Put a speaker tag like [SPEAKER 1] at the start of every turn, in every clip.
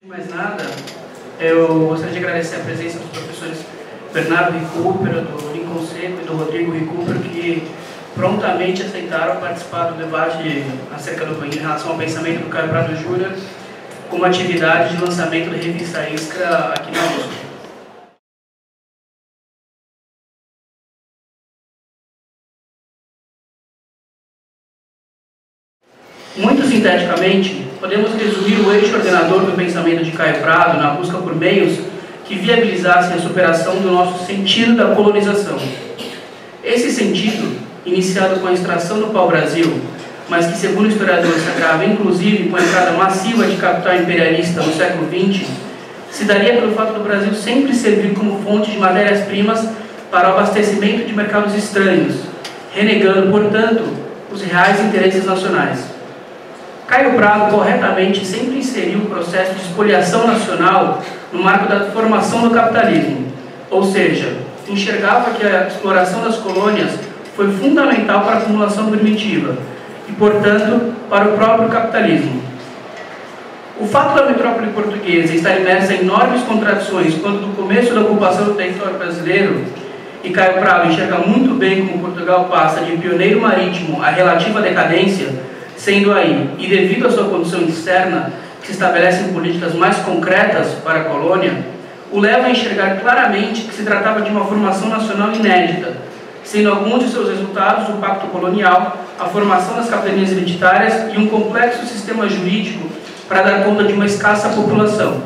[SPEAKER 1] Mais nada, eu gostaria de agradecer a presença dos professores Bernardo Recupero, do Lincoln Seco e do Rodrigo Recupero, que prontamente aceitaram participar do debate acerca em relação ao pensamento do Caio Prado Júnior como atividade de lançamento da revista Iskra aqui na USP. Muito sinteticamente, podemos resumir o eixo ordenador do pensamento de Caio Prado na busca por meios que viabilizassem a superação do nosso sentido da colonização. Esse sentido, iniciado com a extração do pau-brasil, mas que, segundo o historiador, se agrava inclusive com a entrada massiva de capital imperialista no século XX, se daria pelo fato do Brasil sempre servir como fonte de matérias-primas para o abastecimento de mercados estranhos, renegando, portanto, os reais interesses nacionais. Caio Prado, corretamente, sempre inseriu o processo de espoliação nacional no marco da formação do capitalismo, ou seja, enxergava que a exploração das colônias foi fundamental para a acumulação primitiva e, portanto, para o próprio capitalismo. O fato da metrópole portuguesa estar imersa em enormes contradições quanto do começo da ocupação do território brasileiro, e Caio Prado enxerga muito bem como Portugal passa de pioneiro marítimo à relativa decadência, sendo aí, e devido à sua condição externa, que se estabelecem políticas mais concretas para a colônia, o leva a enxergar claramente que se tratava de uma formação nacional inédita, sendo alguns de seus resultados o pacto colonial, a formação das capitanias hereditárias e um complexo sistema jurídico para dar conta de uma escassa população.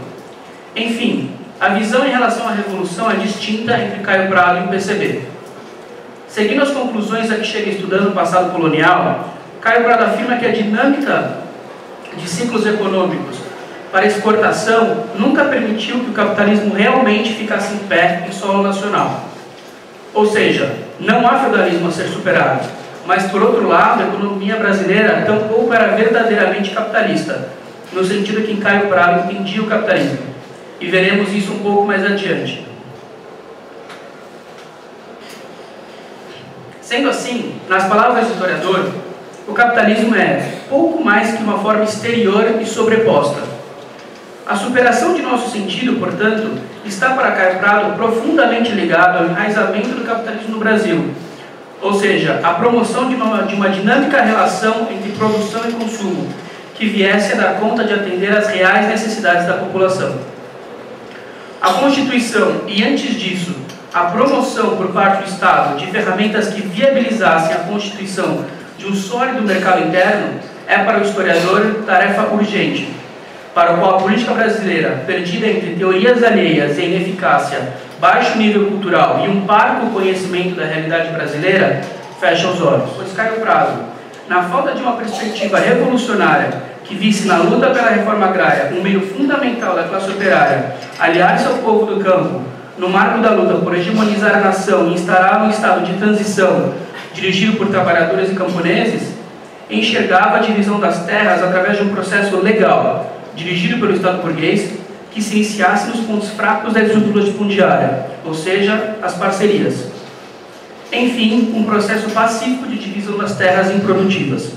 [SPEAKER 1] Enfim, a visão em relação à Revolução é distinta entre Caio Prado e o PCB. Seguindo as conclusões a que chega estudando o passado colonial, Caio Prado afirma que a dinâmica de ciclos econômicos para exportação nunca permitiu que o capitalismo realmente ficasse em pé em solo nacional. Ou seja, não há feudalismo a ser superado, mas, por outro lado, a economia brasileira tampouco era verdadeiramente capitalista, no sentido que em Caio Prado entendia o capitalismo. E veremos isso um pouco mais adiante. Sendo assim, nas palavras do historiador, o capitalismo é pouco mais que uma forma exterior e sobreposta. A superação de nosso sentido, portanto, está para Caio Prado profundamente ligado ao enraizamento do capitalismo no Brasil, ou seja, a promoção de uma dinâmica relação entre produção e consumo, que viesse a dar conta de atender às reais necessidades da população. A Constituição e, antes disso, a promoção por parte do Estado de ferramentas que viabilizassem a constituição de um sólido mercado interno é, para o historiador, tarefa urgente, para o qual a política brasileira, perdida entre teorias alheias e ineficácia, baixo nível cultural e um parco conhecimento da realidade brasileira, fecha os olhos. Pois Caio Prado, na falta de uma perspectiva revolucionária que visse na luta pela reforma agrária um meio fundamental da classe operária aliar-se ao povo do campo, no marco da luta por hegemonizar a nação e instalar um estado de transição dirigido por trabalhadores e camponeses, enxergava a divisão das terras através de um processo legal, dirigido pelo Estado burguês, que se iniciasse nos pontos fracos da estrutura fundiária, ou seja, as parcerias. Enfim, um processo pacífico de divisão das terras improdutivas.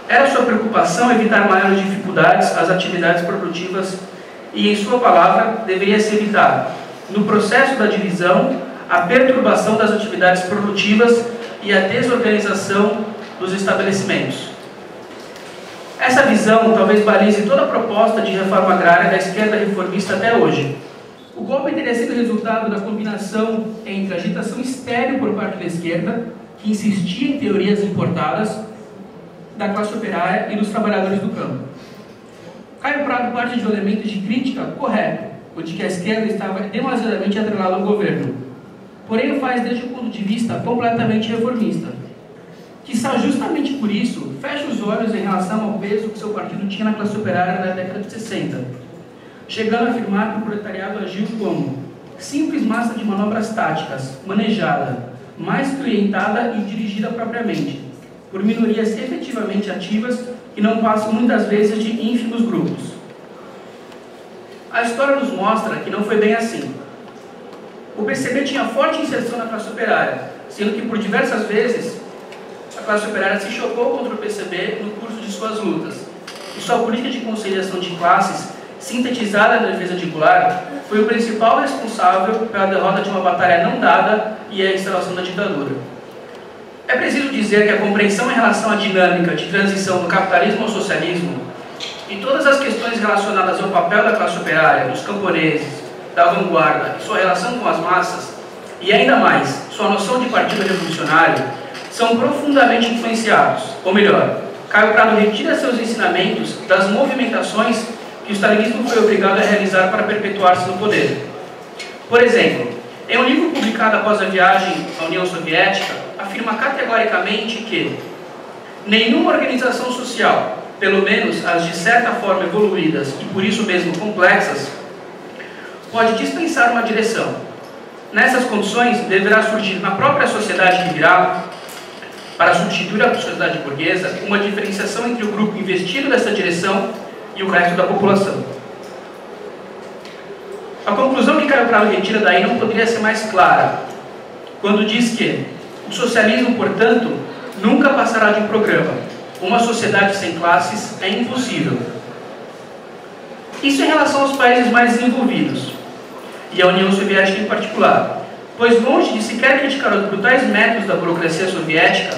[SPEAKER 1] Era sua preocupação evitar maiores dificuldades às atividades produtivas e, em sua palavra, deveria-se evitar, no processo da divisão, a perturbação das atividades produtivas e a desorganização dos estabelecimentos. Essa visão talvez balize toda a proposta de reforma agrária da esquerda reformista até hoje. O golpe teria sido resultado da combinação entre a agitação estéril por parte da esquerda, que insistia em teorias importadas, da classe operária e dos trabalhadores do campo. Caio Prado parte de um elemento de crítica correto, o de que a esquerda estava demasiadamente atrelada ao governo. Porém, o faz desde um ponto de vista completamente reformista. Quizá justamente por isso, fecha os olhos em relação ao peso que seu partido tinha na classe operária na década de 60, chegando a afirmar que o proletariado agiu como simples massa de manobras táticas, manejada, mais clientada e dirigida propriamente, por minorias efetivamente ativas que não passam muitas vezes de ínfimos grupos. A história nos mostra que não foi bem assim. O PCB tinha forte inserção na classe operária, sendo que por diversas vezes a classe operária se chocou contra o PCB no curso de suas lutas, e sua política de conciliação de classes sintetizada na defesa de Goulart, foi o principal responsável pela derrota de uma batalha não dada e a instalação da ditadura. É preciso dizer que a compreensão em relação à dinâmica de transição do capitalismo ao socialismo e todas as questões relacionadas ao papel da classe operária, dos camponeses, da vanguarda e sua relação com as massas, e ainda mais, sua noção de partido revolucionário, são profundamente influenciados, ou melhor, Caio Prado retira seus ensinamentos das movimentações que o stalinismo foi obrigado a realizar para perpetuar-se no poder. Por exemplo, em um livro publicado após a viagem à União Soviética, afirma categoricamente que nenhuma organização social, pelo menos as de certa forma evoluídas e por isso mesmo complexas, pode dispensar uma direção. Nessas condições, deverá surgir na própria sociedade que virá, para substituir a sociedade burguesa, uma diferenciação entre o grupo investido dessa direção e o resto da população. A conclusão que Caio Prado retira daí não poderia ser mais clara, quando diz que o socialismo, portanto, nunca passará de um programa. Uma sociedade sem classes é impossível. Isso em relação aos países mais desenvolvidos, e a União Soviética em particular, pois longe de sequer criticar os brutais métodos da burocracia soviética,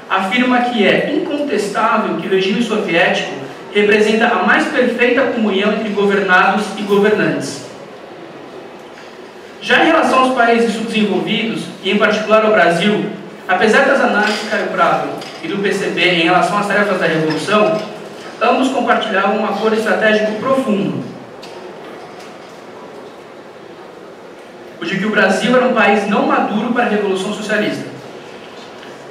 [SPEAKER 1] afirma que é incontestável que o regime soviético representa a mais perfeita comunhão entre governados e governantes. Já em relação aos países subdesenvolvidos, e em particular ao Brasil, apesar das análises de Caio Prado e do PCB em relação às tarefas da Revolução, ambos compartilhavam um acordo estratégico profundo, o de que o Brasil era um país não maduro para a Revolução Socialista.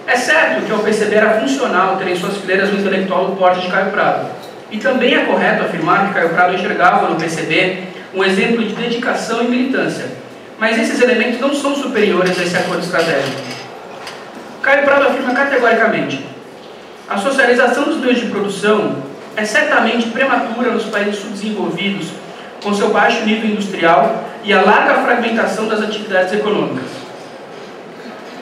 [SPEAKER 1] É certo que ao PCB era funcional ter em suas fileiras um intelectual do porte de Caio Prado, e também é correto afirmar que Caio Prado enxergava no PCB um exemplo de dedicação e militância, mas esses elementos não são superiores a esse acordo estratégico. Caio Prado afirma categoricamente: a socialização dos meios de produção é certamente prematura nos países subdesenvolvidos, com seu baixo nível industrial e a larga fragmentação das atividades econômicas.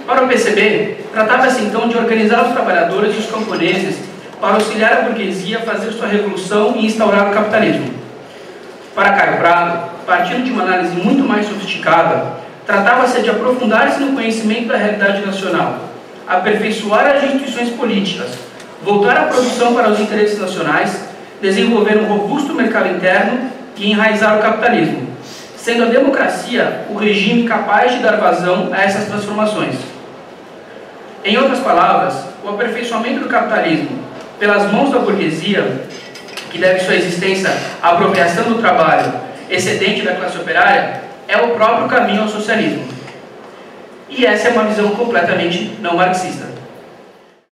[SPEAKER 1] Para o PCB, tratava-se então de organizar os trabalhadores e os camponeses para auxiliar a burguesia a fazer sua revolução e instaurar o capitalismo. Para Caio Prado, partindo de uma análise muito mais sofisticada, tratava-se de aprofundar-se no conhecimento da realidade nacional, aperfeiçoar as instituições políticas, voltar a produção para os interesses nacionais, desenvolver um robusto mercado interno e enraizar o capitalismo, sendo a democracia o regime capaz de dar vazão a essas transformações. Em outras palavras, o aperfeiçoamento do capitalismo pelas mãos da burguesia, que deve sua existência à apropriação do trabalho excedente da classe operária, é o próprio caminho ao socialismo. E essa é uma visão completamente não marxista.